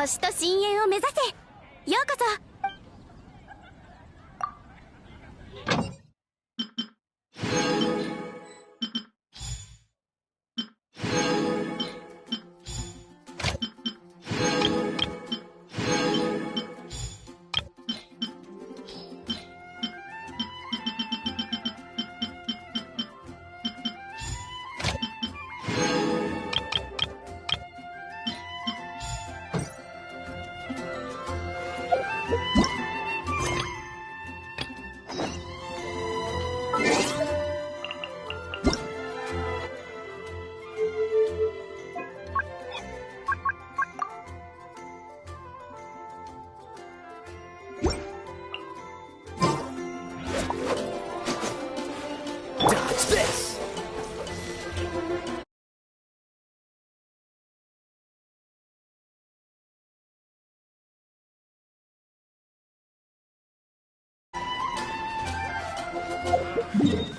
星と深淵を目指せ。ようこそ。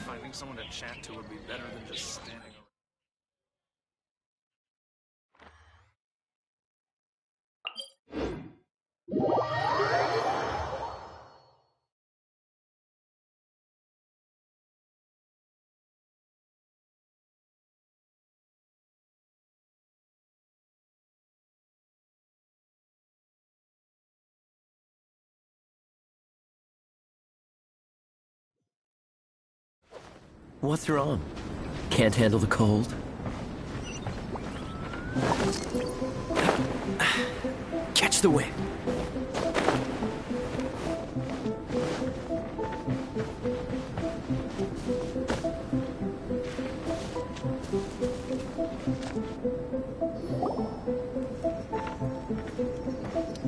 Finding someone to chat to would be better than just standing around. What's wrong? Can't handle the cold? Catch the wind.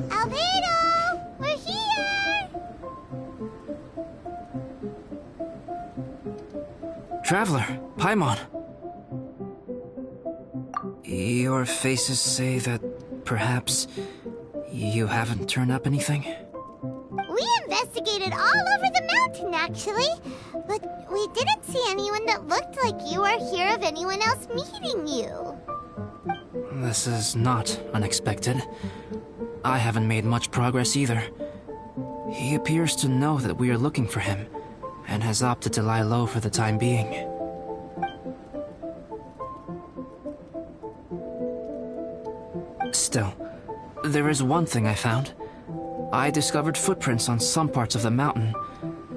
Albedo! We're here! Traveler, Paimon. Your faces say that perhaps you haven't turned up anything? We investigated all over the mountain, actually. But we didn't see anyone that looked like you or hear of anyone else meeting you. This is not unexpected. I haven't made much progress either. He appears to know that we are looking for him, and has opted to lie low for the time being. Still, there is one thing I found. I discovered footprints on some parts of the mountain,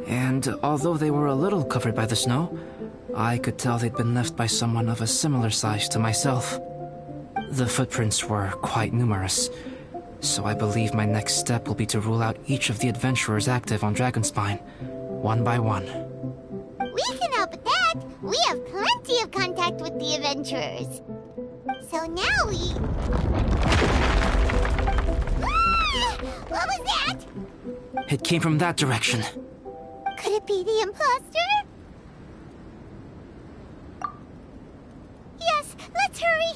and although they were a little covered by the snow, I could tell they'd been left by someone of a similar size to myself. The footprints were quite numerous, so I believe my next step will be to rule out each of the adventurers active on Dragonspine, one by one. We can help with that. We have plenty of contact with the adventurers. So now we... Ah! What was that? It came from that direction. Could it be the imposter? Yes, let's hurry.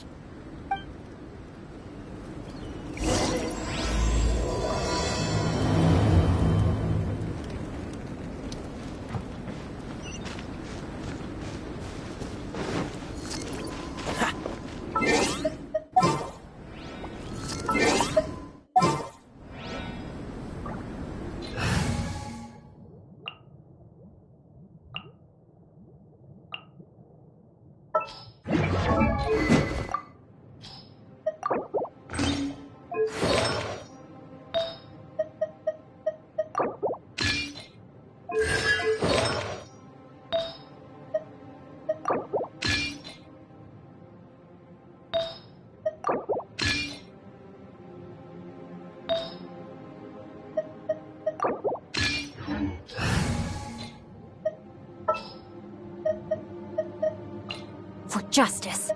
for justice.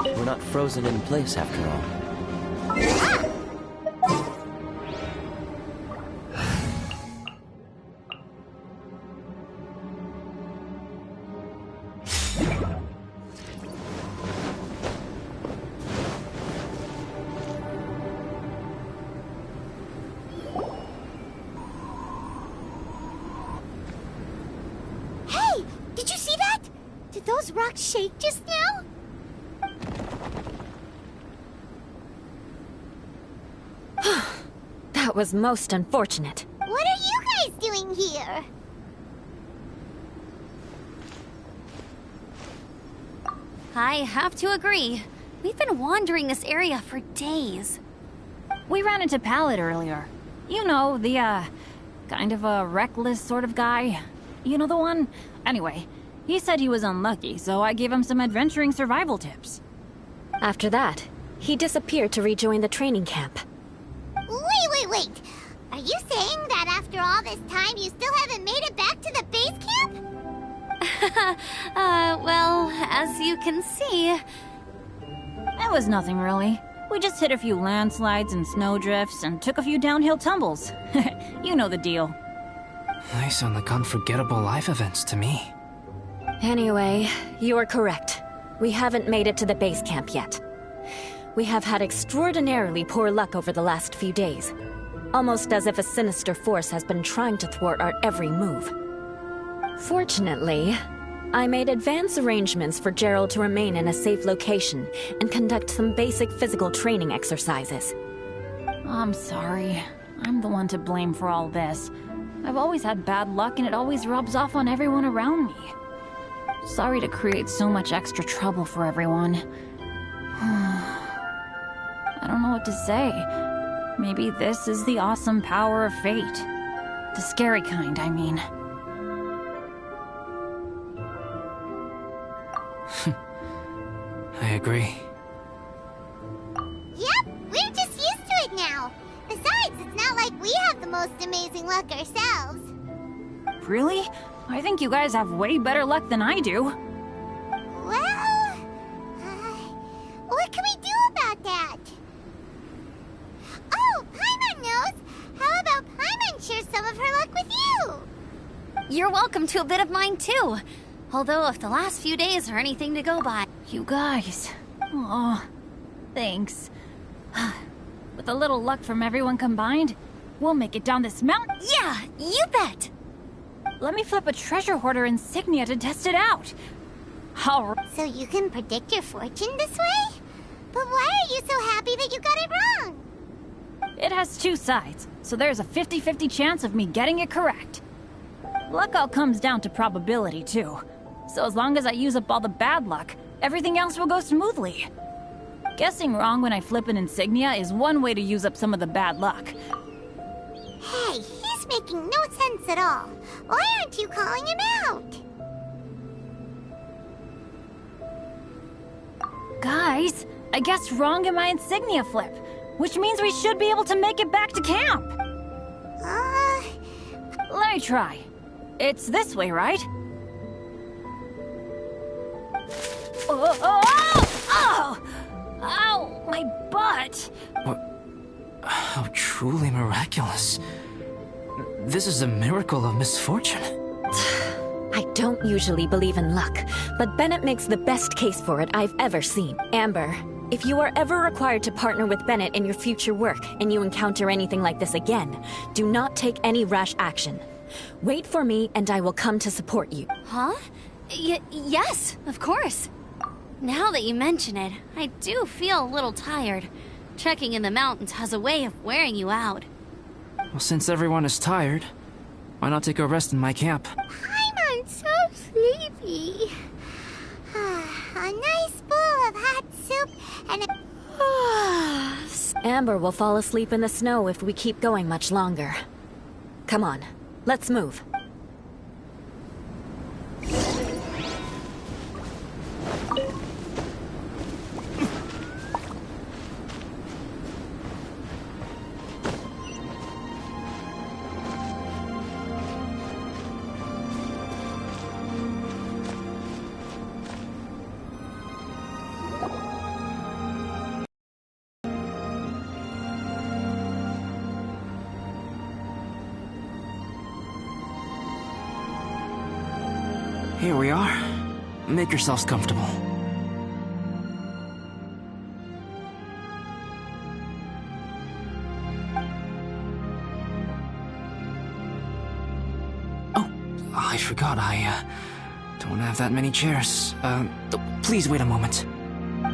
We're not frozen in place after all. Hey! Did you see that? Did those rocks shake just now? That was most unfortunate. What are you guys doing here? I have to agree. We've been wandering this area for days. We ran into Pallet earlier. You know, the, kind of a reckless sort of guy. You know the one? Anyway, he said he was unlucky, so I gave him some adventuring survival tips. After that, he disappeared to rejoin the training camp. Wait. Are you saying that after all this time you still haven't made it back to the base camp? Well, as you can see... It was nothing really. We just hit a few landslides and snowdrifts and took a few downhill tumbles. You know the deal. They sound like unforgettable life events to me. Anyway, you are correct. We haven't made it to the base camp yet. We have had extraordinarily poor luck over the last few days. Almost as if a sinister force has been trying to thwart our every move. Fortunately, I made advance arrangements for Gerald to remain in a safe location and conduct some basic physical training exercises. I'm sorry. I'm the one to blame for all this. I've always had bad luck and it always rubs off on everyone around me. Sorry to create so much extra trouble for everyone. I don't know what to say. Maybe this is the awesome power of fate. The scary kind, I mean. I agree. Yep, we're just used to it now. Besides, it's not like we have the most amazing luck ourselves. Really? I think you guys have way better luck than I do. Well, what can we do about that? Oh, Paimon knows! How about Paimon share some of her luck with you? You're welcome to a bit of mine, too. Although if the last few days are anything to go by... You guys. Aw, thanks. With a little luck from everyone combined, we'll make it down this mountain. Yeah, you bet! Let me flip a treasure hoarder insignia to test it out. All right. So you can predict your fortune this way? But why are you so happy that you got it wrong? It has two sides, so there's a 50-50 chance of me getting it correct. Luck all comes down to probability, too. So as long as I use up all the bad luck, everything else will go smoothly. Guessing wrong when I flip an insignia is one way to use up some of the bad luck. Hey, he's making no sense at all. Why aren't you calling him out? Guys, I guessed wrong in my insignia flip, which means we should be able to make it back to camp. Let me try. It's this way, right? Oh! Ow, my butt! How truly miraculous. This is a miracle of misfortune. I don't usually believe in luck, but Bennett makes the best case for it I've ever seen. Amber, if you are ever required to partner with Bennett in your future work and you encounter anything like this again, do not take any rash action. Wait for me and I will come to support you. Huh? Yes, of course. Now that you mention it, I do feel a little tired. Trekking in the mountains has a way of wearing you out. Well, since everyone is tired, why not take a rest in my camp? I'm so sleepy. A nice bowl of hot soup and a... Amber will fall asleep in the snow if we keep going much longer. Come on, let's move. Here we are. Make yourselves comfortable. Oh, I forgot I don't have that many chairs. Please wait a moment.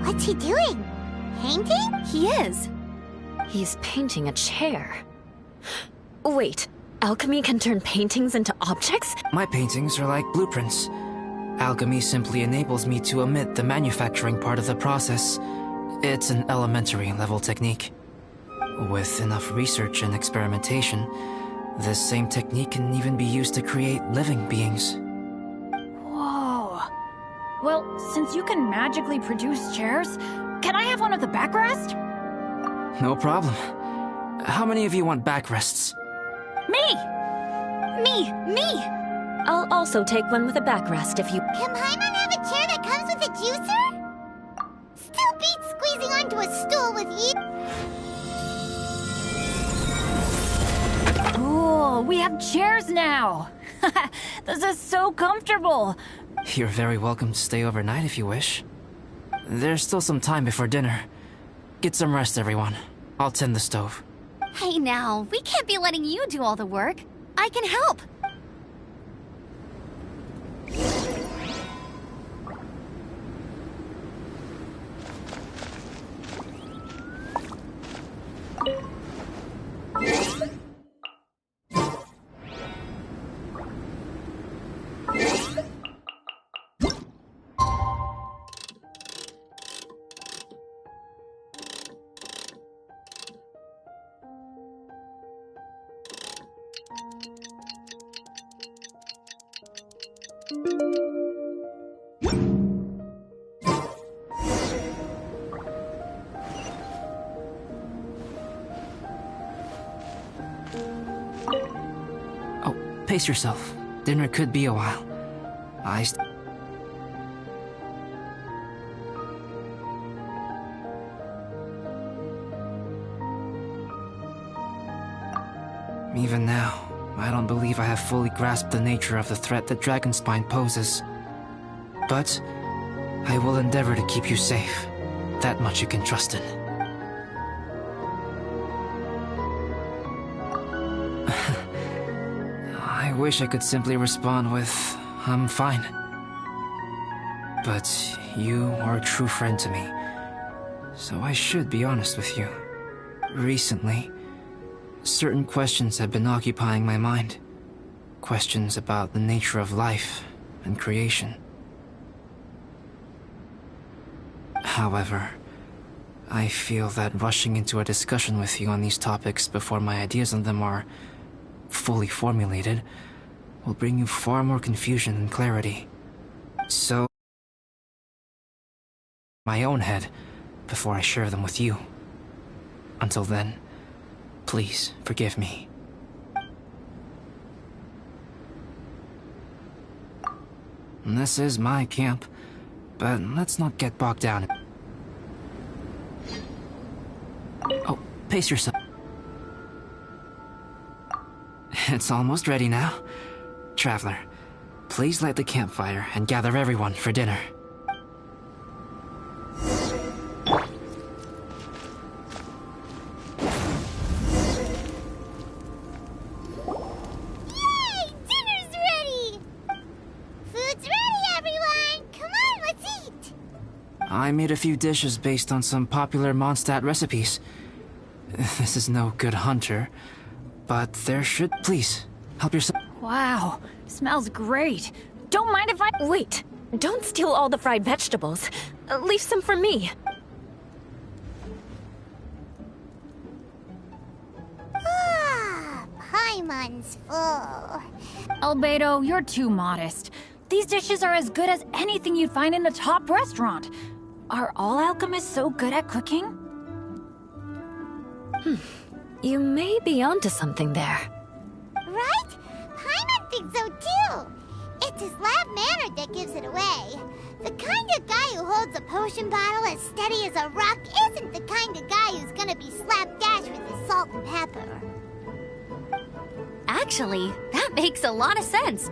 What's he doing? Painting? He is. He's painting a chair. Wait, alchemy can turn paintings into objects? My paintings are like blueprints. Alchemy simply enables me to omit the manufacturing part of the process. It's an elementary level technique. With enough research and experimentation, this same technique can even be used to create living beings. Whoa. Well, since you can magically produce chairs, can I have one of the backrest? No problem. How many of you want backrests? Me! Me! I'll also take one with a backrest if you... Can Paimon have a chair that comes with a juicer? Still beats squeezing onto a stool with you. Cool, we have chairs now! This is so comfortable! You're very welcome to stay overnight if you wish. There's still some time before dinner. Get some rest, everyone. I'll tend the stove. Hey now, we can't be letting you do all the work. I can help. Pace yourself. Dinner could be a while. Even now, I don't believe I have fully grasped the nature of the threat that Dragonspine poses. But I will endeavor to keep you safe. That much you can trust in. I wish I could simply respond with, I'm fine. But you are a true friend to me, so I should be honest with you. Recently, certain questions have been occupying my mind. Questions about the nature of life and creation. However, I feel that rushing into a discussion with you on these topics before my ideas on them are fully formulated will bring you far more confusion than clarity. So, my own head before I share them with you. Until then, please forgive me. This is my camp, but let's not get bogged down. Oh, pace yourself. It's almost ready now. Traveler, please light the campfire and gather everyone for dinner. Yay! Dinner's ready! Food's ready, everyone! Come on, let's eat! I made a few dishes based on some popular Mondstadt recipes. This is no good hunter, but there should... Please, help yourself. Wow, smells great. Don't mind if I... Wait, don't steal all the fried vegetables. Leave some for me. Ah, Paimon's full. Albedo, you're too modest. These dishes are as good as anything you'd find in a top restaurant. Are all alchemists so good at cooking? You may be onto something there. Right? Paimon thinks so too. It's his lab manner that gives it away. The kind of guy who holds a potion bottle as steady as a rock isn't the kind of guy who's gonna be slapdash with his salt and pepper. Actually, that makes a lot of sense.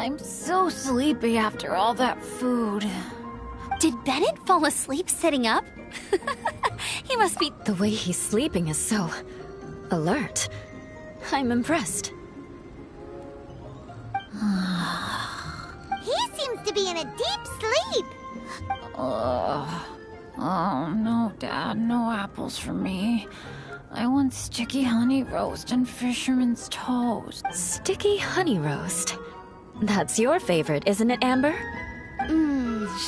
I'm so sleepy after all that food. Did Bennett fall asleep sitting up? He must be... The way he's sleeping is so alert. I'm impressed. He seems to be in a deep sleep. Oh, no, Dad, no apples for me. I want sticky honey roast and fisherman's toast. Sticky honey roast. That's your favorite, isn't it, Amber?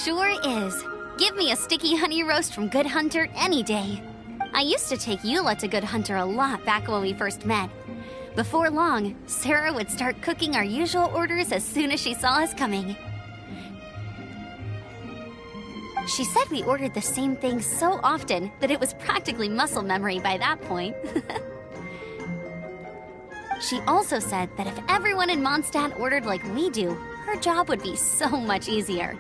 Sure is. Give me a sticky honey roast from Good Hunter any day. I used to take Eula to Good Hunter a lot back when we first met. Before long, Sarah would start cooking our usual orders as soon as she saw us coming. She said we ordered the same thing so often that it was practically muscle memory by that point. She also said that if everyone in Mondstadt ordered like we do, her job would be so much easier.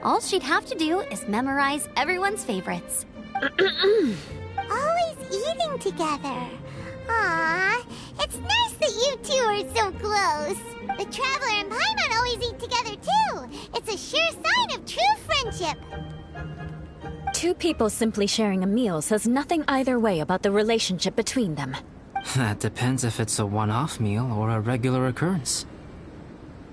All she'd have to do is memorize everyone's favorites. Always eating together. Aww, it's nice that you two are so close. The Traveler and Paimon always eat together too. It's a sure sign of true friendship. Two people simply sharing a meal says nothing either way about the relationship between them. That depends if it's a one-off meal or a regular occurrence.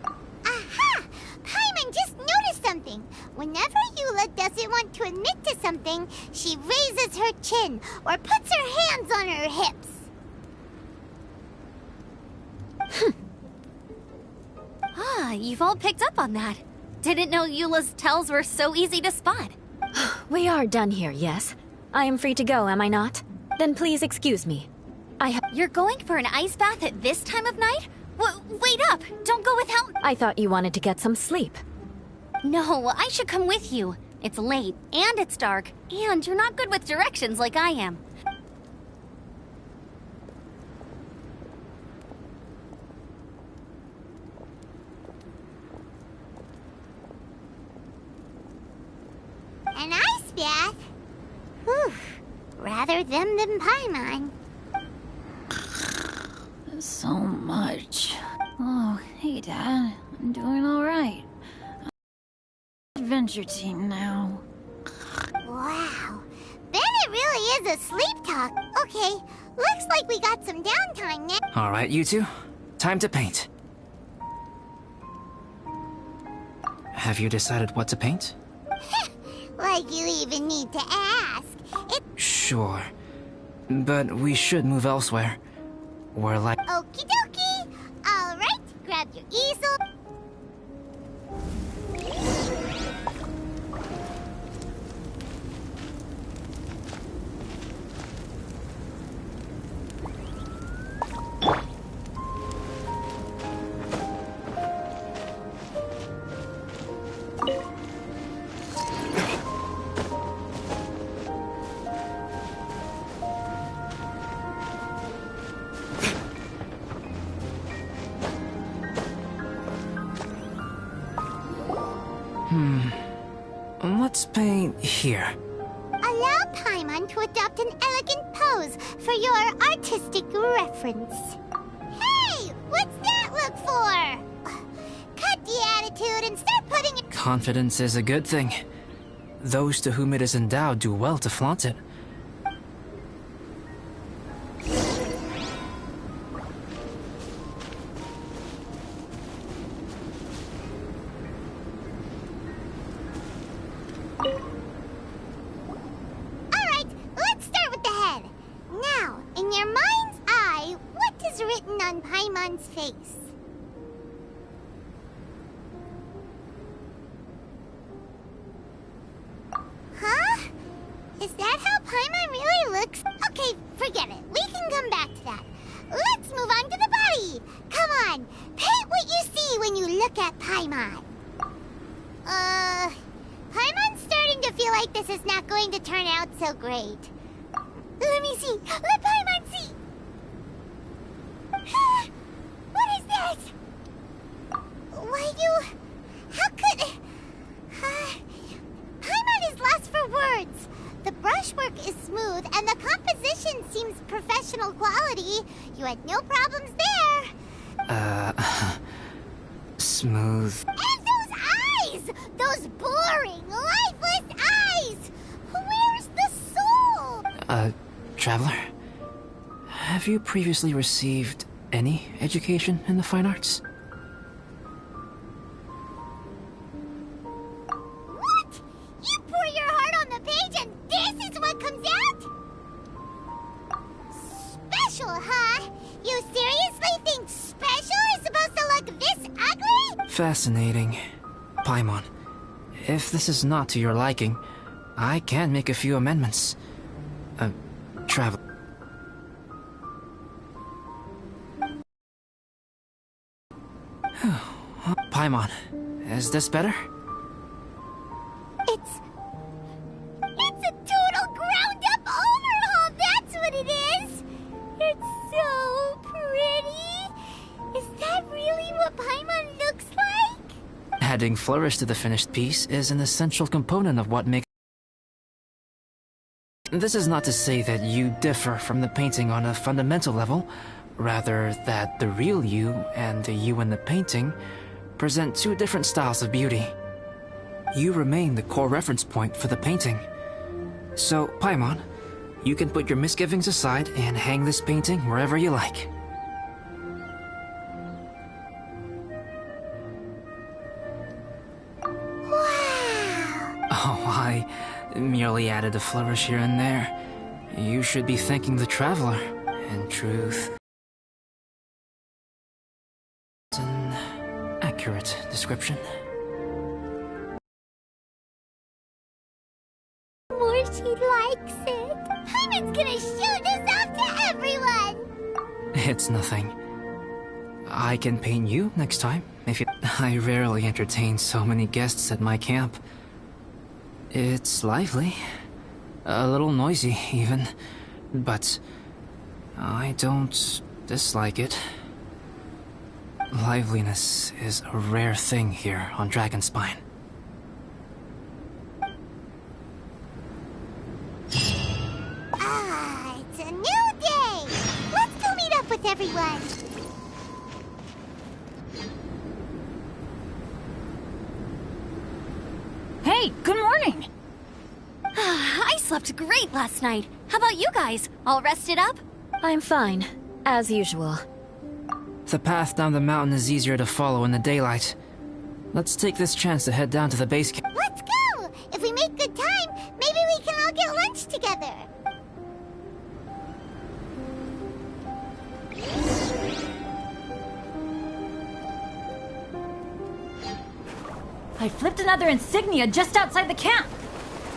Aha! Paimon just noticed something. Whenever Eula doesn't want to admit to something, she raises her chin or puts her hands on her hips. You've all picked up on that. Didn't know Eula's tells were so easy to spot. We are done here, yes? I am free to go, am I not? Then please excuse me. You're going for an ice bath at this time of night? Wait up! Don't go without... I thought you wanted to get some sleep. No, I should come with you. It's late, and it's dark, and you're not good with directions like I am. An ice bath? Whew. Rather them than Paimon. So much. Oh, hey, Dad. I'm doing all right. Adventure team now. Wow. Bennett really is a sleep talk. Okay, looks like we got some downtime now. All right, you two. Time to paint. Have you decided what to paint? Like you even need to ask. Sure. But we should move elsewhere. We're like... Okie dokie. All right, grab your easel. Let's paint here. Allow Paimon to adopt an elegant pose for your artistic reference. Hey, what's that look for? Cut the attitude and start putting it... Confidence is a good thing. Those to whom it is endowed do well to flaunt it. Alright, let's start with the head. Now, in your mind's eye, what is written on Paimon's face? Huh? Is that how Paimon really looks? Okay, forget it. We can come back to that. Let's move on to the body. Come on, paint what you see when you look at Paimon. Paimon's starting to feel like this is not going to turn out so great. Let me see. Let Paimon see. What is this? Why, how could... Paimon is lost for words. The brushwork is smooth, and the composition seems professional quality. You had no problems there. smooth. And those eyes! Those boring, lifeless eyes! Where's the soul? Traveler? Have you previously received any education in the fine arts? What? You pour your heart on the page and this is what comes out? Special, huh? You seriously think special is supposed to look this ugly? Fascinating. Paimon, if this is not to your liking, I can make a few amendments. Travel. Paimon, is this better? It's a total ground-up overhaul, that's what it is! It's so pretty! Is that really what Paimon looks like? Adding flourish to the finished piece is an essential component of what makes... This is not to say that you differ from the painting on a fundamental level, rather that the real you and the you in the painting present two different styles of beauty. You remain the core reference point for the painting. So, Paimon, you can put your misgivings aside and hang this painting wherever you like. Wow! Oh, I merely added a flourish here and there. You should be thanking the traveler, in truth. It's an accurate description. More she likes it. Paimon's gonna show this off to everyone! It's nothing. I can paint you next time, if you... I rarely entertain so many guests at my camp. It's lively. A little noisy, even. But I don't dislike it. Liveliness is a rare thing here on Dragonspine. Ah, it's a new day! Let's go meet up with everyone! Hey, good morning! I slept great last night. How about you guys? All rested up? I'm fine, as usual. The path down the mountain is easier to follow in the daylight. Let's take this chance to head down to the base camp. Let's go! If we make good time, maybe we can all get lunch together. I flipped another insignia just outside the camp.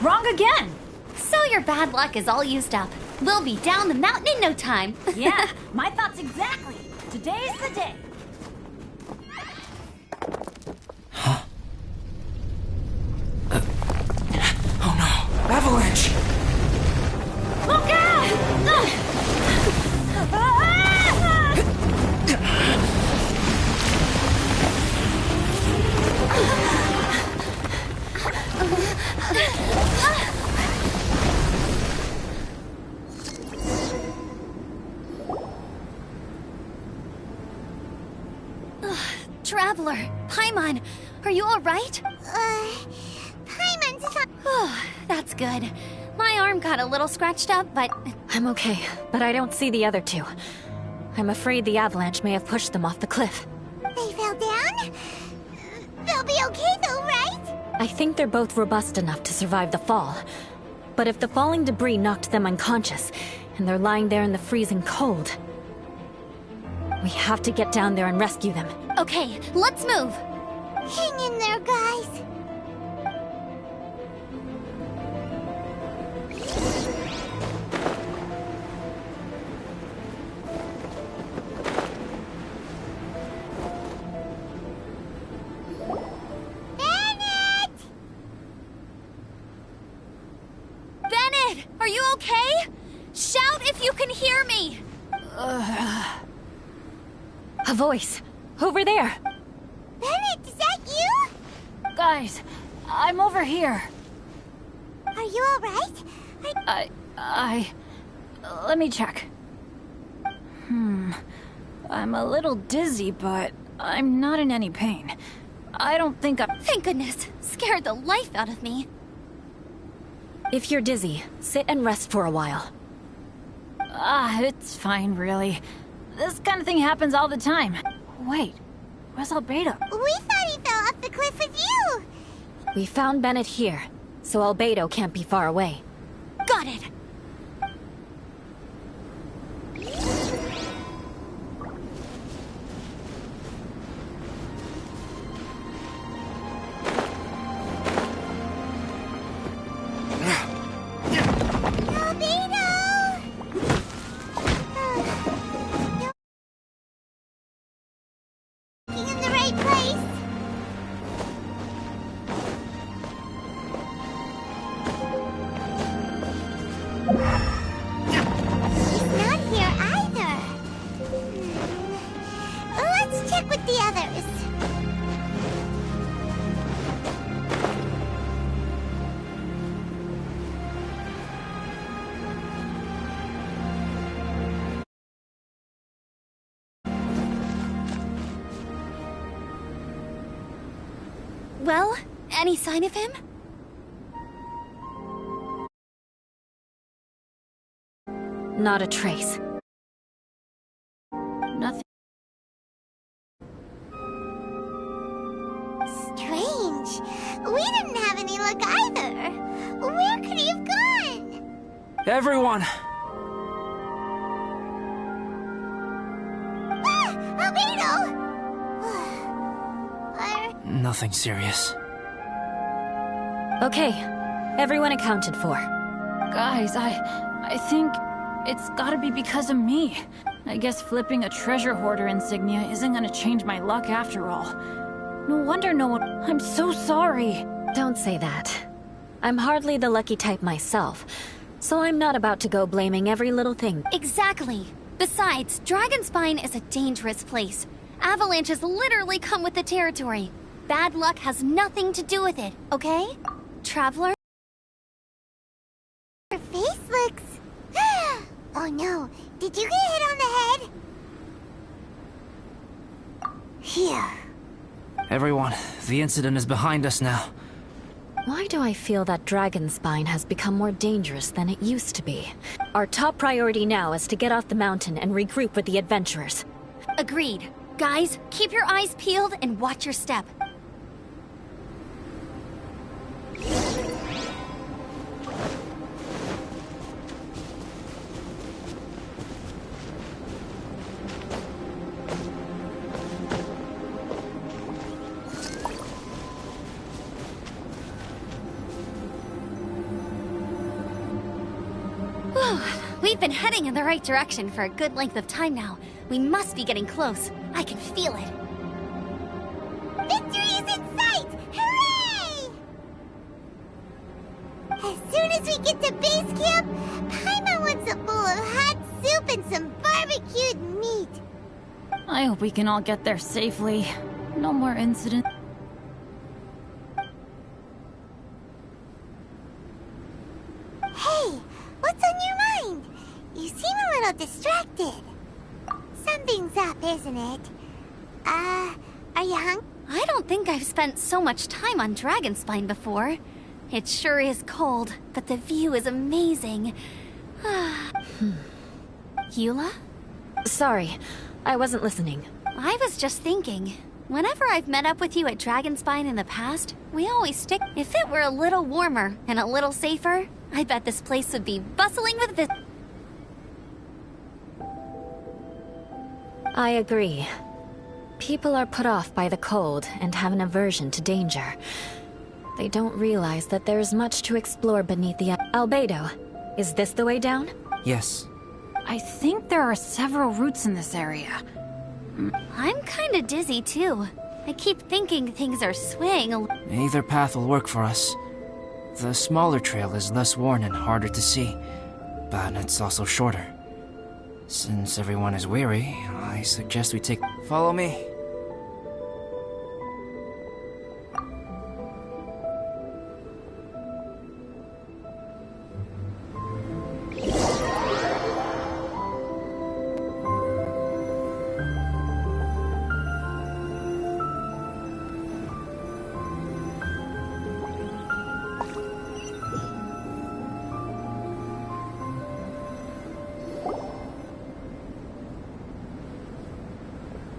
Wrong again. So your bad luck is all used up. We'll be down the mountain in no time. Yeah, my thoughts exactly. Today's the day. Huh? Oh no! Avalanche! Look out! Traveler, Paimon, are you all right? Paimon's fine. That's good. My arm got a little scratched up, but... I'm okay, but I don't see the other two. I'm afraid the avalanche may have pushed them off the cliff. They fell down? They'll be okay though, right? I think they're both robust enough to survive the fall. But if the falling debris knocked them unconscious, and they're lying there in the freezing cold... We have to get down there and rescue them. Okay, let's move. Hang in there, guys. Bennett! Bennett, are you okay? Shout if you can hear me. A voice! Over there! Bennett, is that you? Guys, I'm over here. Are you alright? Let me check. I'm a little dizzy, but I'm not in any pain. I don't think I'm... Thank goodness. Scared the life out of me. If you're dizzy, sit and rest for a while. It's fine, really. This kind of thing happens all the time. Wait, where's Albedo? We thought he fell off the cliff with you. We found Bennett here, so Albedo can't be far away. Got it. In the right place. He's not here either. Let's check with the others. Well, any sign of him? Not a trace. Nothing. Strange. We didn't have any luck either. Where could he have gone? Everyone! Albedo! Nothing serious. Okay, everyone accounted for. Guys, I think it's gotta be because of me. I guess flipping a treasure hoarder insignia isn't gonna change my luck after all. No wonder no one... I'm so sorry. Don't say that. I'm hardly the lucky type myself, so I'm not about to go blaming every little thing. Exactly. Besides, Dragonspine is a dangerous place. Avalanches literally come with the territory. Bad luck has nothing to do with it, okay? Traveler? Her face looks... Oh no, did you get hit on the head? Here. Everyone, the incident is behind us now. Why do I feel that Dragonspine has become more dangerous than it used to be? Our top priority now is to get off the mountain and regroup with the adventurers. Agreed. Guys, keep your eyes peeled and watch your step. We've been heading in the right direction for a good length of time now. We must be getting close. I can feel it. Victory is in sight! Hooray! As soon as we get to base camp, Paimon wants a bowl of hot soup and some barbecued meat. I hope we can all get there safely. No more incidents. Hey, what's on your mind? You seem a little distracted. Something's up, isn't it? Are you hungry? I don't think I've spent so much time on Dragonspine before. It sure is cold, but the view is amazing. Eula? Sorry, I wasn't listening. I was just thinking. Whenever I've met up with you at Dragonspine in the past, we always stick. If it were a little warmer and a little safer, I bet this place would be bustling with I agree. People are put off by the cold and have an aversion to danger. They don't realize that there is much to explore beneath the... Albedo, is this the way down? Yes. I think there are several routes in this area. I'm kinda dizzy too. I keep thinking things are swaying a Either path will work for us. The smaller trail is less worn and harder to see, but it's also shorter. Since everyone is weary, I suggest we take... Follow me.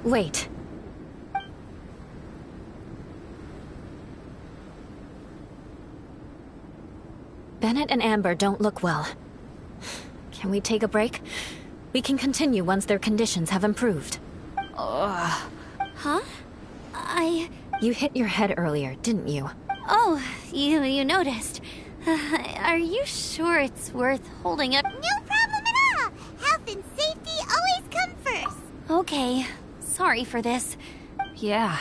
Wait. Bennett and Amber don't look well. Can we take a break? We can continue once their conditions have improved. Huh? You hit your head earlier, didn't you? Oh, you noticed. Are you sure it's worth holding up? No problem at all. Health and safety always come first. Okay. Sorry for this. Yeah.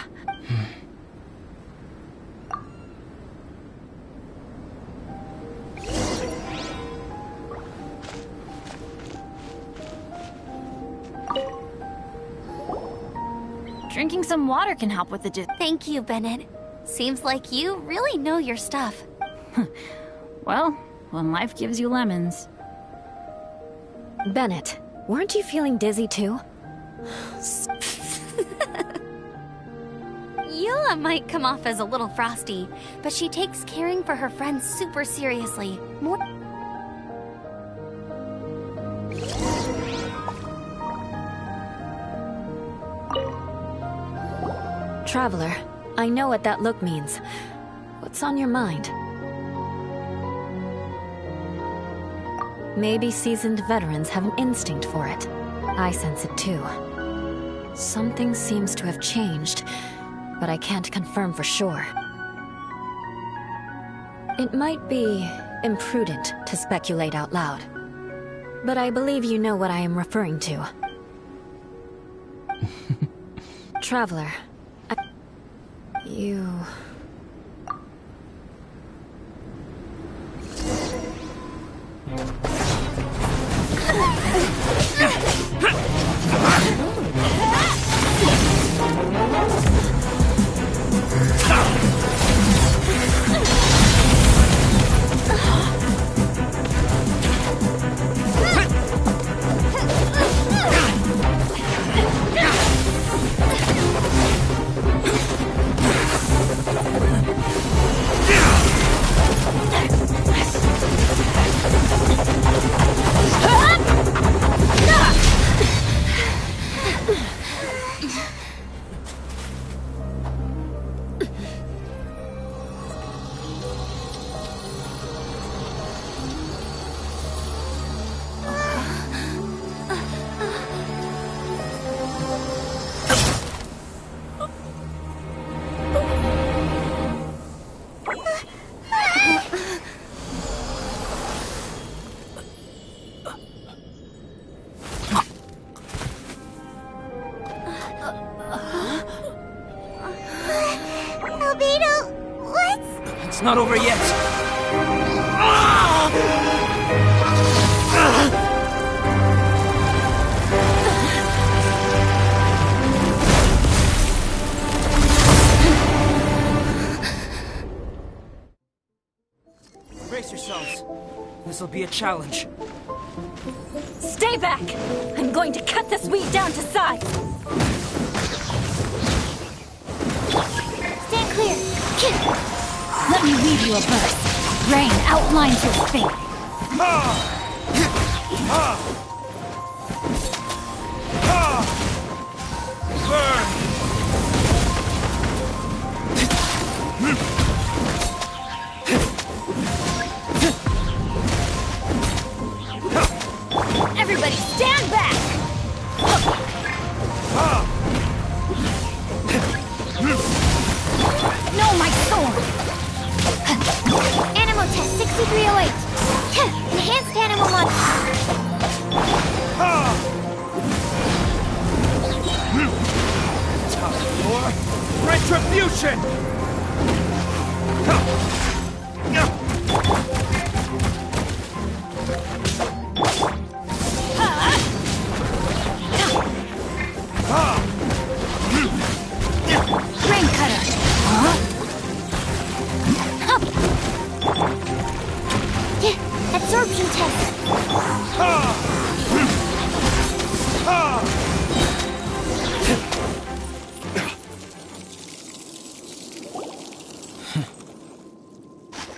Drinking some water can help with the Thank you, Bennett. Seems like you really know your stuff. Well, when life gives you lemons. Bennett, weren't you feeling dizzy too? Eula might come off as a little frosty, but she takes caring for her friends super seriously. More. Traveler, I know what that look means. What's on your mind? Maybe seasoned veterans have an instinct for it. I sense it too. Something seems to have changed, but I can't confirm for sure. It might be imprudent to speculate out loud, but I believe you know what I am referring to. Traveler, you... It's not over yet. Brace yourselves. This'll be a challenge. Stay back! I'm going to cut this weed down to size! Stand clear. Let me weave you a verse. Rain outlines your fate. Everybody stand back! No, my sword! Animal test 6308. Enhanced animal monster. Top floor. Retribution! Rain cutter! Absorption test.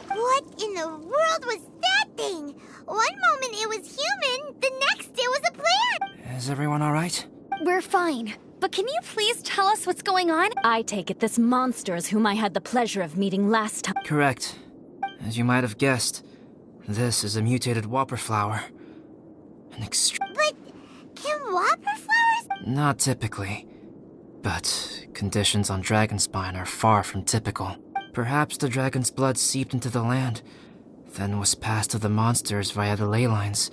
What in the world was that thing? One moment it was human, the next it was a plant. Is everyone all right? We're fine. but can you please tell us what's going on? I take it this monster is whom I had the pleasure of meeting last time. Correct. As you might have guessed, this is a mutated whopper flower. An But can whopper flowers? Not typically. But conditions on Dragonspine are far from typical. Perhaps the dragon's blood seeped into the land, then was passed to the monsters via the ley lines,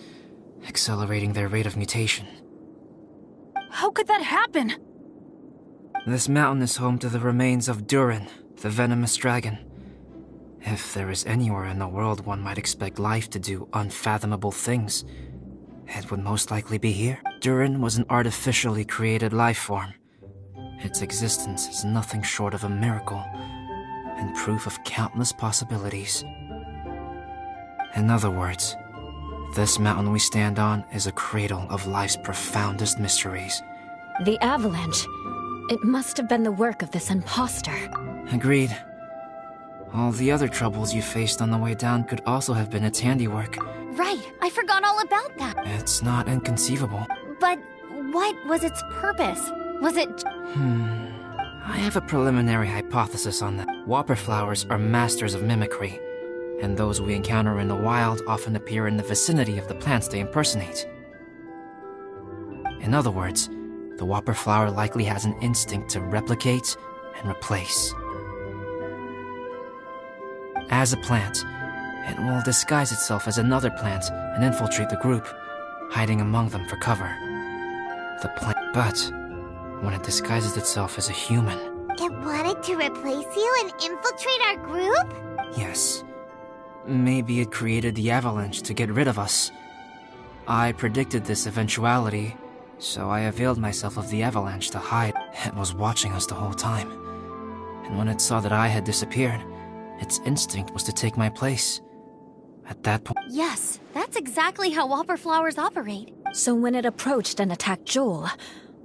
accelerating their rate of mutation. How could that happen? This mountain is home to the remains of Durin, the venomous dragon. If there is anywhere in the world one might expect life to do unfathomable things, it would most likely be here. Durin was an artificially created life form. Its existence is nothing short of a miracle, and proof of countless possibilities. In other words, this mountain we stand on is a cradle of life's profoundest mysteries. The avalanche. It must have been the work of this imposter. Agreed. All the other troubles you faced on the way down could also have been its handiwork. Right, I forgot all about that. It's not inconceivable. But what was its purpose? Was it... I have a preliminary hypothesis on that. Whopper flowers are masters of mimicry, and those we encounter in the wild often appear in the vicinity of the plants they impersonate. In other words, the whopper flower likely has an instinct to replicate and replace. As a plant, it will disguise itself as another plant and infiltrate the group, hiding among them for cover. But when it disguises itself as a human... It wanted to replace you and infiltrate our group? Yes. Maybe it created the avalanche to get rid of us. I predicted this eventuality, so I availed myself of the avalanche to hide. It was watching us the whole time. And when it saw that I had disappeared, its instinct was to take my place. At that point... Yes, that's exactly how whopper flowers operate. So when it approached and attacked Joel,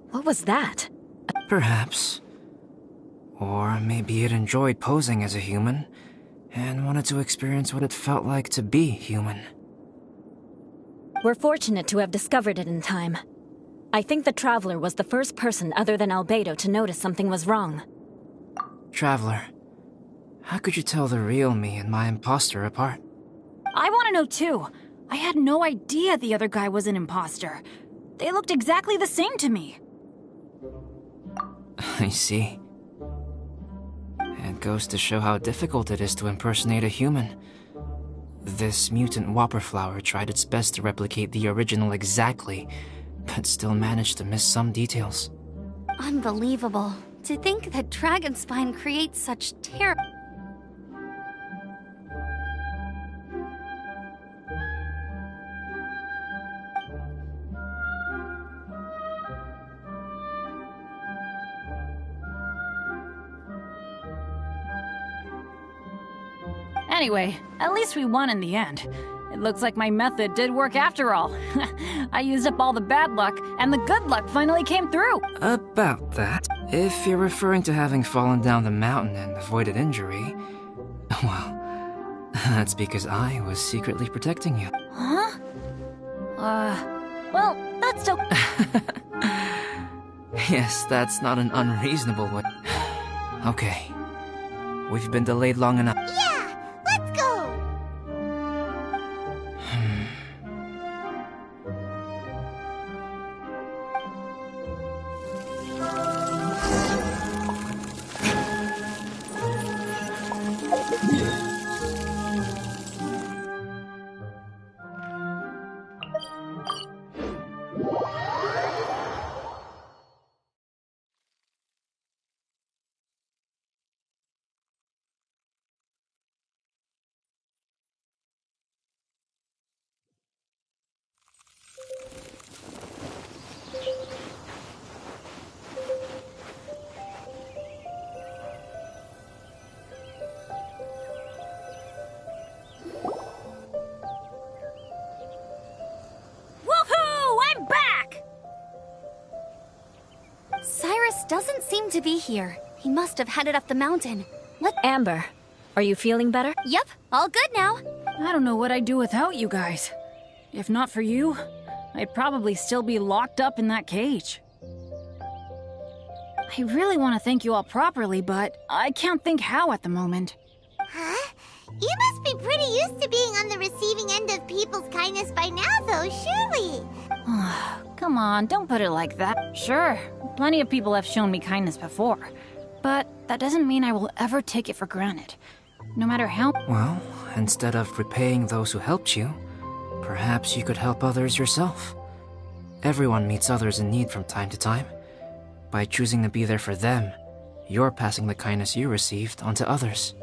what was that? Perhaps. Or maybe it enjoyed posing as a human, and wanted to experience what it felt like to be human. We're fortunate to have discovered it in time. I think the Traveler was the first person other than Albedo to notice something was wrong. Traveler, how could you tell the real me and my imposter apart? I want to know too. I had no idea the other guy was an imposter. They looked exactly the same to me. I see. It goes to show how difficult it is to impersonate a human. This mutant whopper flower tried its best to replicate the original exactly, but still managed to miss some details. Unbelievable. To think that Dragonspine creates such terrible... Anyway, at least we won in the end. It looks like my method did work after all. I used up all the bad luck, and the good luck finally came through. About that, if you're referring to having fallen down the mountain and avoided injury, well, that's because I was secretly protecting you. Huh? Well, that's still... Yes, that's not an unreasonable one. Okay. We've been delayed long enough. Yeah, let's go! Woohoo! I'm back! Cyrus doesn't seem to be here. He must have headed up the mountain. Amber, are you feeling better? Yep, all good now. I don't know what I'd do without you guys. If not for you, I'd probably still be locked up in that cage. I really want to thank you all properly, but I can't think how at the moment. Huh? You must be pretty used to being on the receiving end of people's kindness by now, though, surely. Come on, don't put it like that. Sure, plenty of people have shown me kindness before, but that doesn't mean I will ever take it for granted. No matter how... Well, instead of repaying those who helped you, perhaps you could help others yourself. Everyone meets others in need from time to time. By choosing to be there for them, you're passing the kindness you received onto others.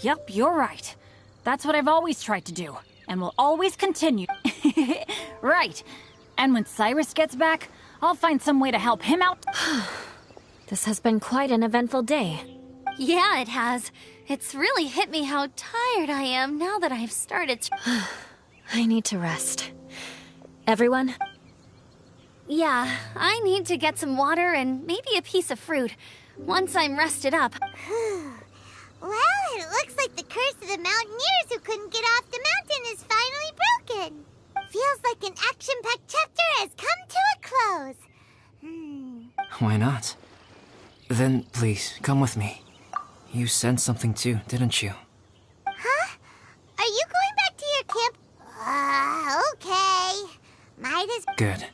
Yep, you're right. That's what I've always tried to do, and will always continue. Right. And when Cyrus gets back, I'll find some way to help him out. This has been quite an eventful day. Yeah, it has. It's really hit me how tired I am now that I've started to... I need to rest. Everyone? Yeah, I need to get some water and maybe a piece of fruit. Once I'm rested up. Well, it looks like the curse of the mountaineers who couldn't get off the mountain is finally broken. Feels like an action-packed chapter has come to a close. Why not? Then, please, come with me. You sensed something too, didn't you? Huh? Are you going back to your camp? Okay. Might as... Good.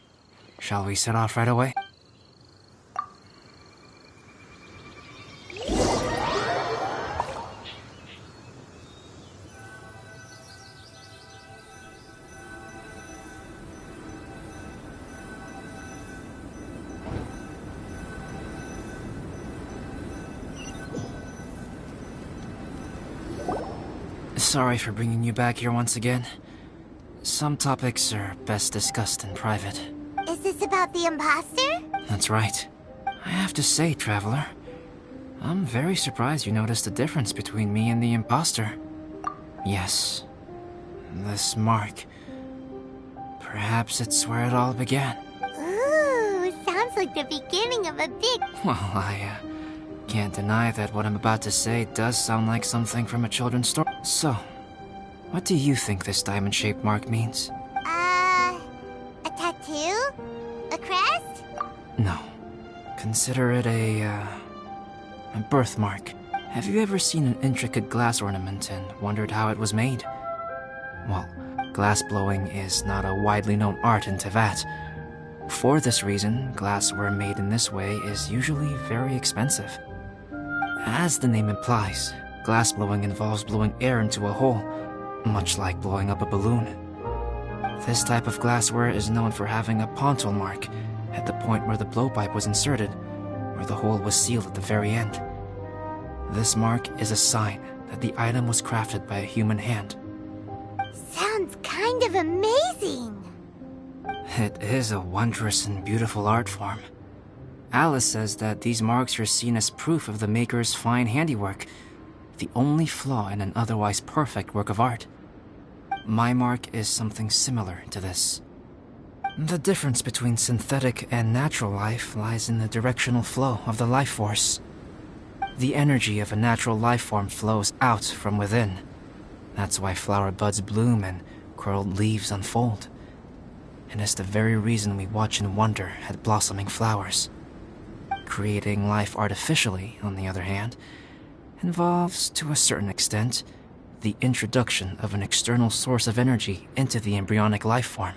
Shall we set off right away? Sorry for bringing you back here once again. Some topics are best discussed in private. Is this about the imposter? That's right. I have to say, Traveler, I'm very surprised you noticed the difference between me and the imposter. Yes, this mark. Perhaps it's where it all began. Ooh, sounds like the beginning of a big... Well, I can't deny that what I'm about to say does sound like something from a children's story. So, what do you think this diamond-shaped mark means? A tattoo? A crest? No. Consider it a birthmark. Have you ever seen an intricate glass ornament and wondered how it was made? Well, glass blowing is not a widely known art in Teyvat. For this reason, glassware made in this way is usually very expensive. As the name implies, glass blowing involves blowing air into a hole, much like blowing up a balloon. This type of glassware is known for having a pontal mark at the point where the blowpipe was inserted, where the hole was sealed at the very end. This mark is a sign that the item was crafted by a human hand. Sounds kind of amazing. It is a wondrous and beautiful art form. Alice says that these marks are seen as proof of the maker's fine handiwork, the only flaw in an otherwise perfect work of art. My mark is something similar to this. The difference between synthetic and natural life lies in the directional flow of the life force. The energy of a natural life form flows out from within. That's why flower buds bloom and curled leaves unfold. And it's the very reason we watch and wonder at blossoming flowers. Creating life artificially, on the other hand, involves, to a certain extent, the introduction of an external source of energy into the embryonic life form.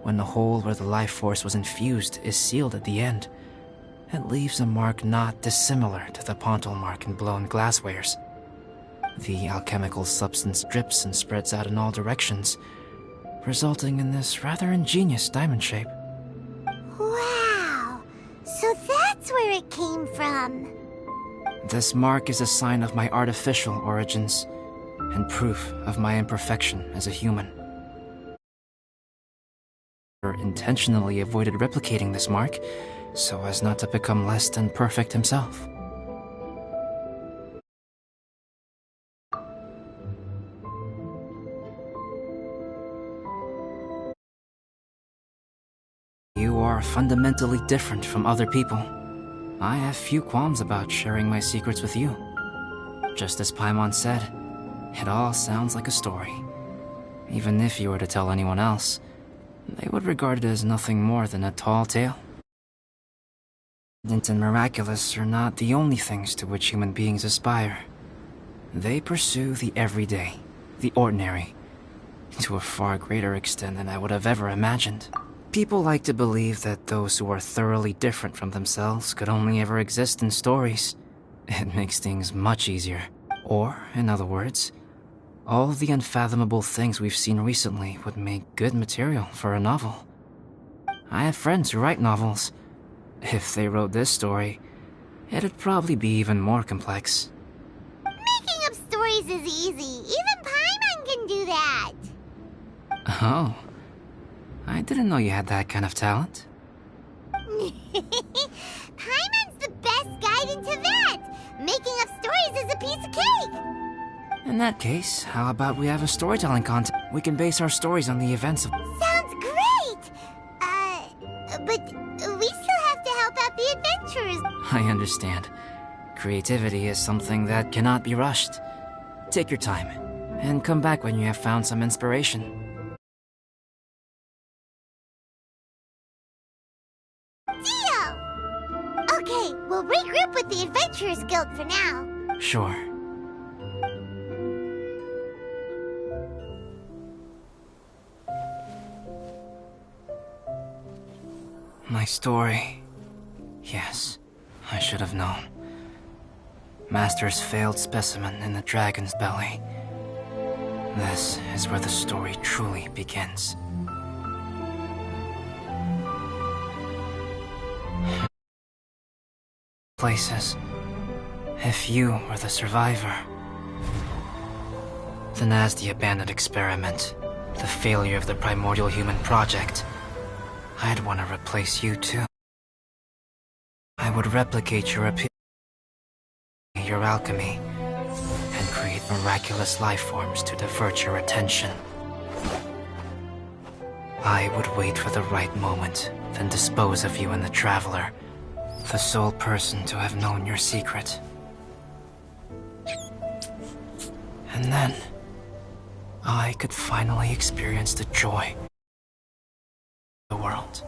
When the hole where the life force was infused is sealed at the end, it leaves a mark not dissimilar to the pontal mark in blown glasswares. The alchemical substance drips and spreads out in all directions, resulting in this rather ingenious diamond shape. Wow! So that's where it came from. This mark is a sign of my artificial origins, and proof of my imperfection as a human. I intentionally avoided replicating this mark, so as not to become less than perfect himself. You are fundamentally different from other people. I have few qualms about sharing my secrets with you. Just as Paimon said, it all sounds like a story. Even if you were to tell anyone else, they would regard it as nothing more than a tall tale. And miraculous are not the only things to which human beings aspire. They pursue the everyday, the ordinary, to a far greater extent than I would have ever imagined. People like to believe that those who are thoroughly different from themselves could only ever exist in stories. It makes things much easier. Or, in other words, all the unfathomable things we've seen recently would make good material for a novel. I have friends who write novels. If they wrote this story, it'd probably be even more complex. Making up stories is easy. Even Paimon can do that. Oh. I didn't know you had that kind of talent. Paimon's the best guide in Tibet. Making up stories is a piece of cake. In that case, how about we have a storytelling contest? We can base our stories on the events of... Sounds great! But we still have to help out the adventurers. I understand. Creativity is something that cannot be rushed. Take your time, and come back when you have found some inspiration. Deal! Okay, we'll regroup with the Adventurers Guild for now. Sure. My story. Yes, I should have known. Master's failed specimen in the dragon's belly. This is where the story truly begins. Places. If you were the survivor, then as the abandoned experiment, the failure of the primordial human project, I'd want to replace you too. I would replicate your your alchemy, and create miraculous life forms to divert your attention. I would wait for the right moment, then dispose of you and the Traveler, the sole person to have known your secret. And then, I could finally experience the joy of the world.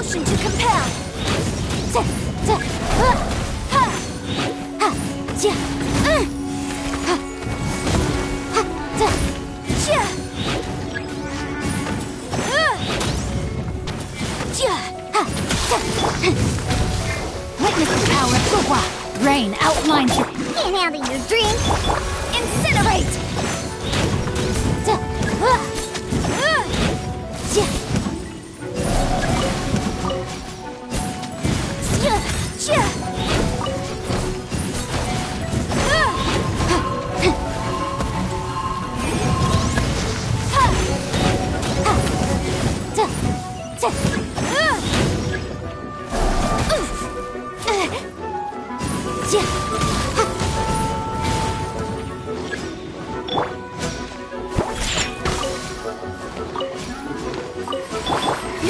Motion to compel. Witness the power of Gugwa. Rain outlines your... Can't handle your drink. Incinerate!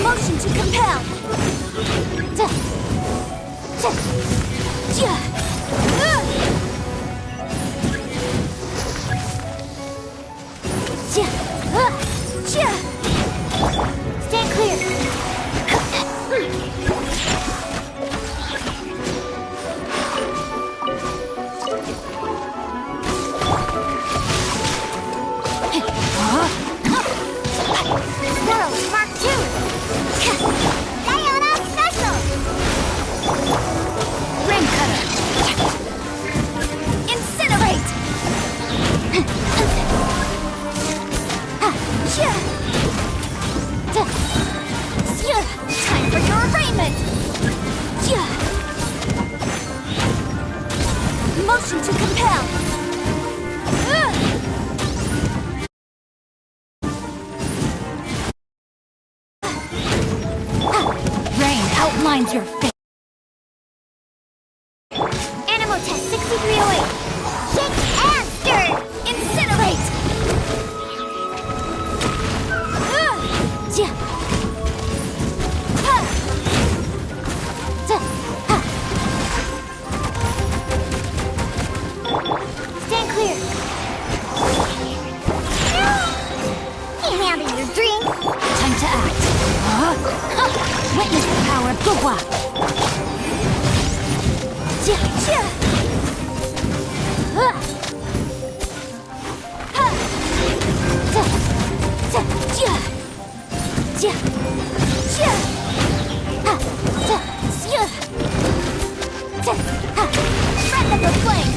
Motion to compel. Stand clear. Whirl, Mark 2. Diana Special. Ring cutter. Incinerate! Time for your arraignment! Motion to compel! Rain outlines your face. Animal test 6308. Shake and stir. Incinerate! Stand clear. Can't handle your drink. Time to act. Witness the power of Gugwa. Friend of the flame!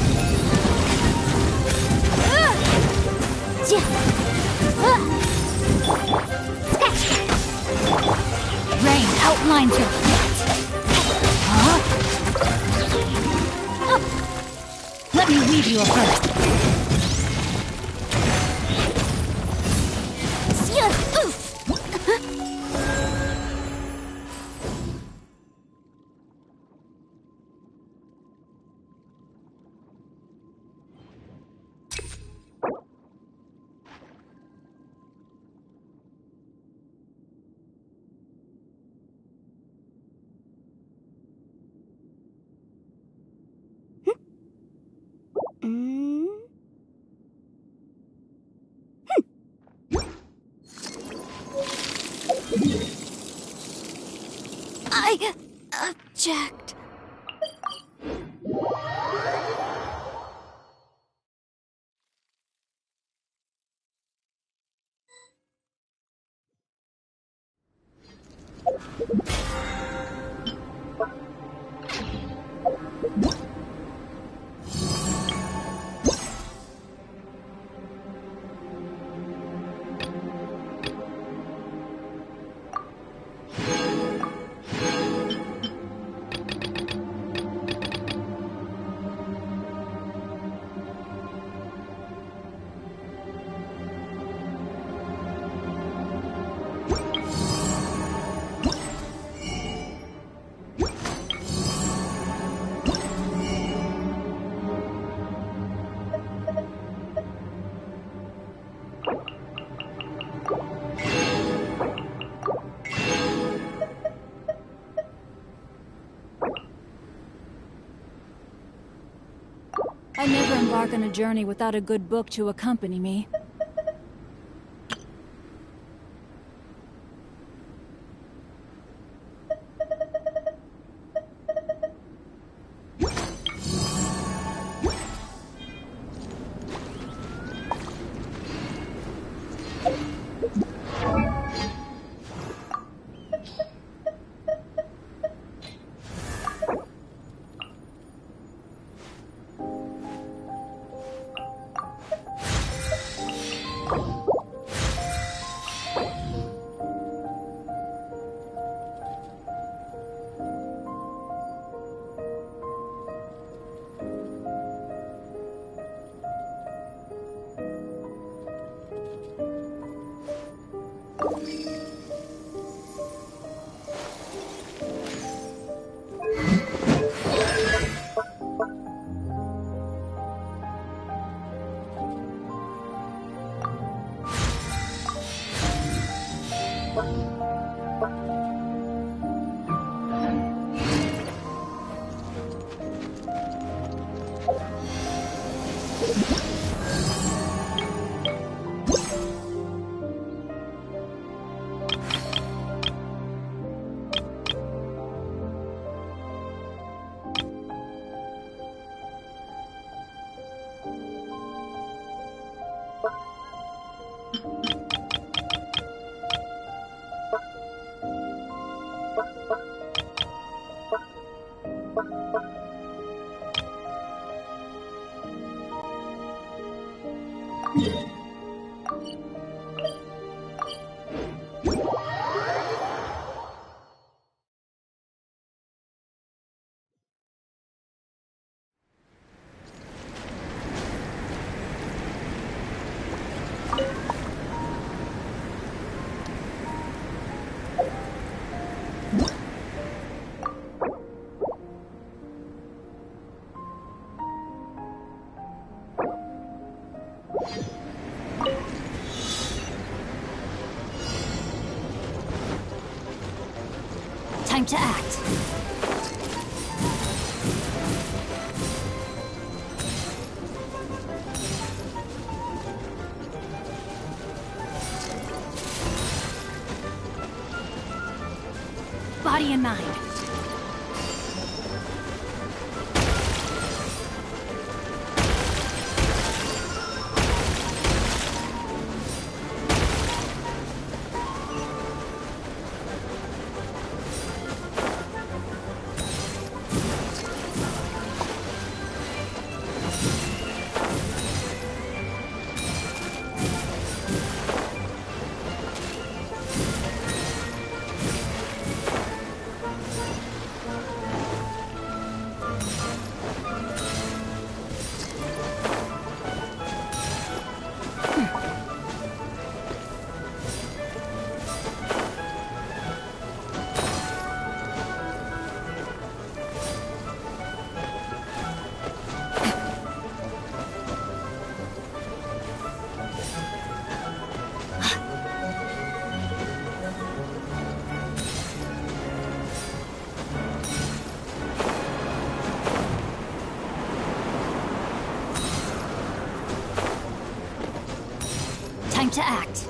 Rain outlines your fate. Let me weave you a verse. I object. I never embark on a journey without a good book to accompany me. Time to act. Body and mind. Time to act.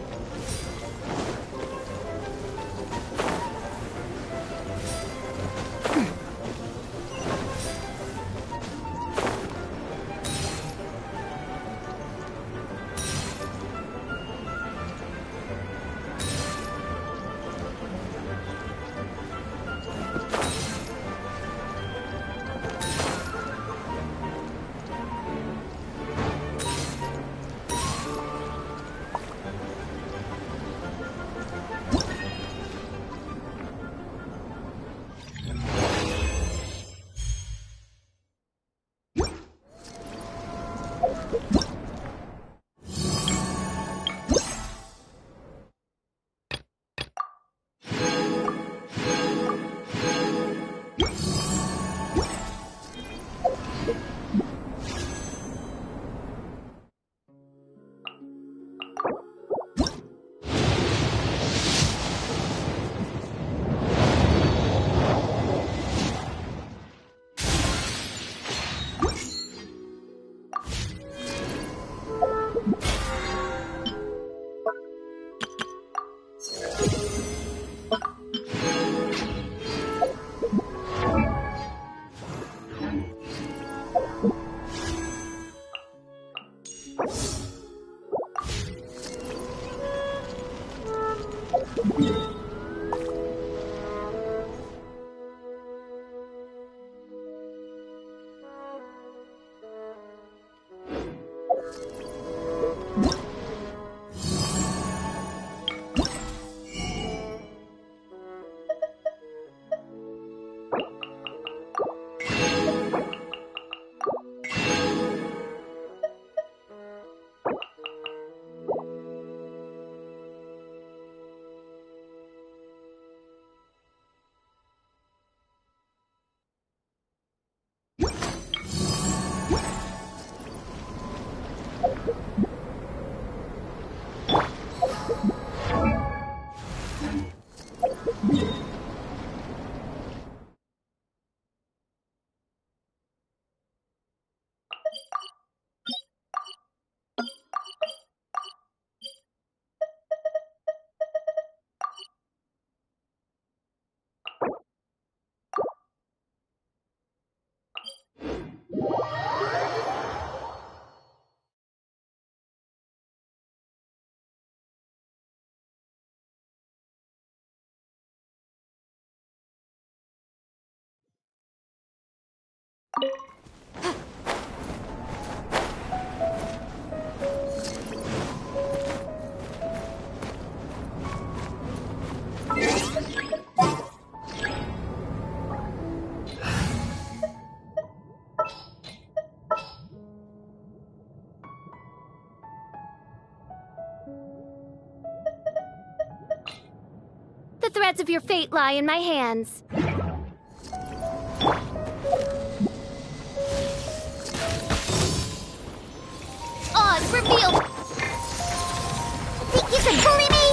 The threads of your fate lie in my hands. Odd reveal! Think you can bully me?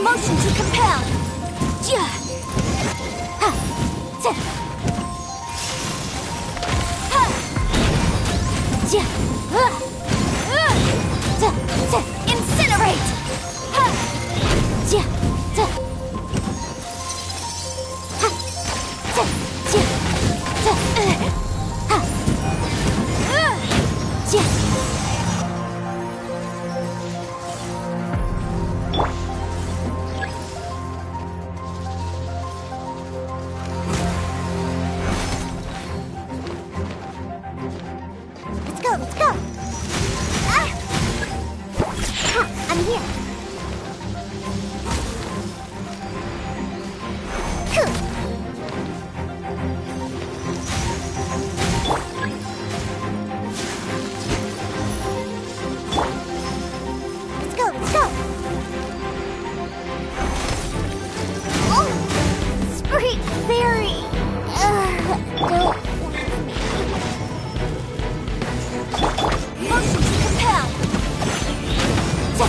Motion to compel! Ja! Ha! Ta! Ha! Ja! Ta! Ta! Incinerate! Ha! Ja! Ta! Ha! Ta! Ja! Ta! Ha! Ja! Let's go! Ah! Huh, I'm here. Cool. Let's go! Oh! Spree Berry! Don't leave me. Motion to compel! Ta!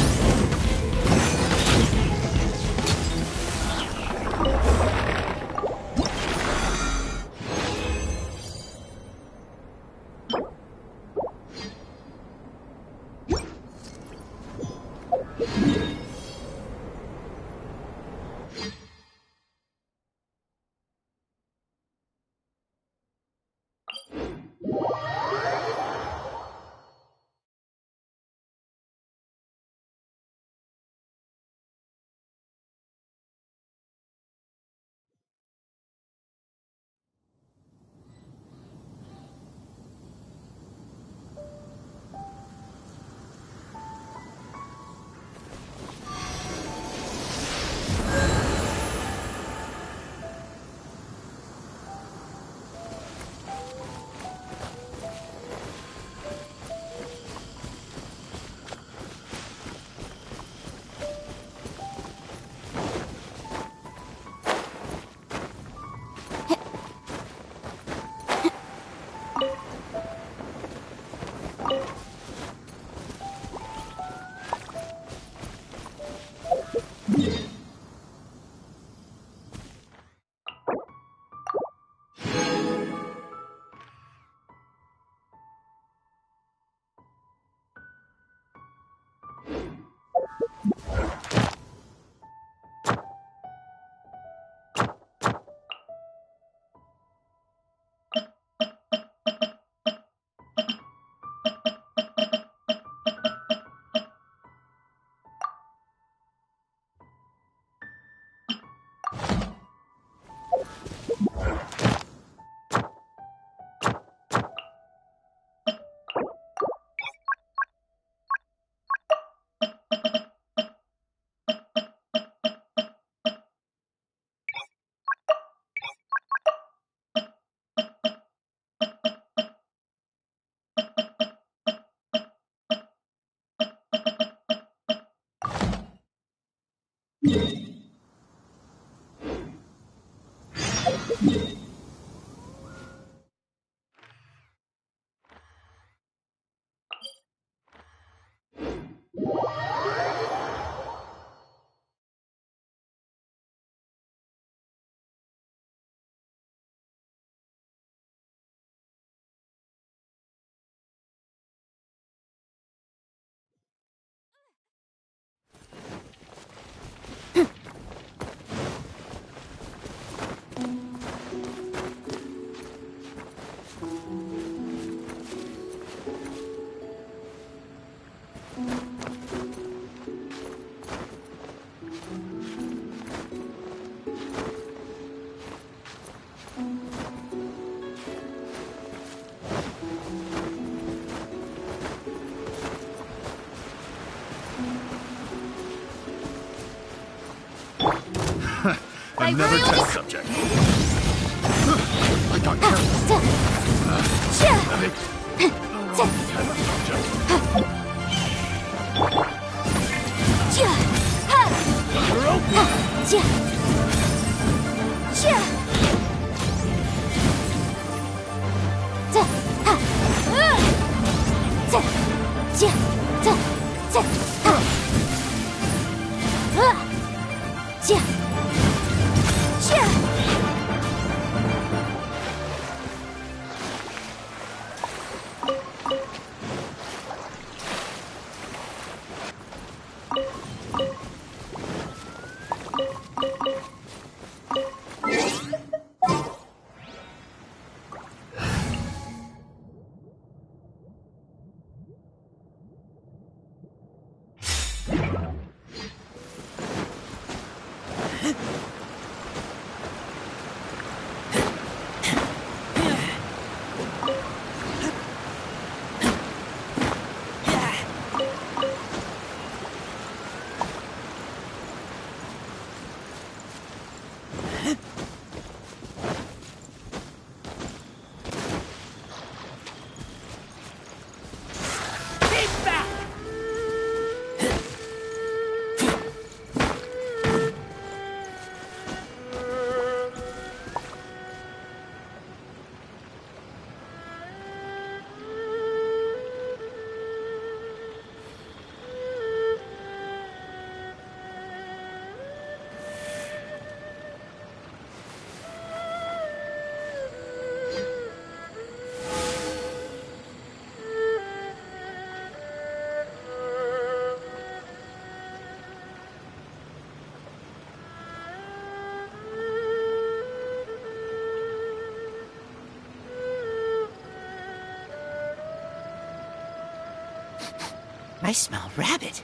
a never test subject. I got careful. Heavy. Test subject. You're open. I smell rabbit.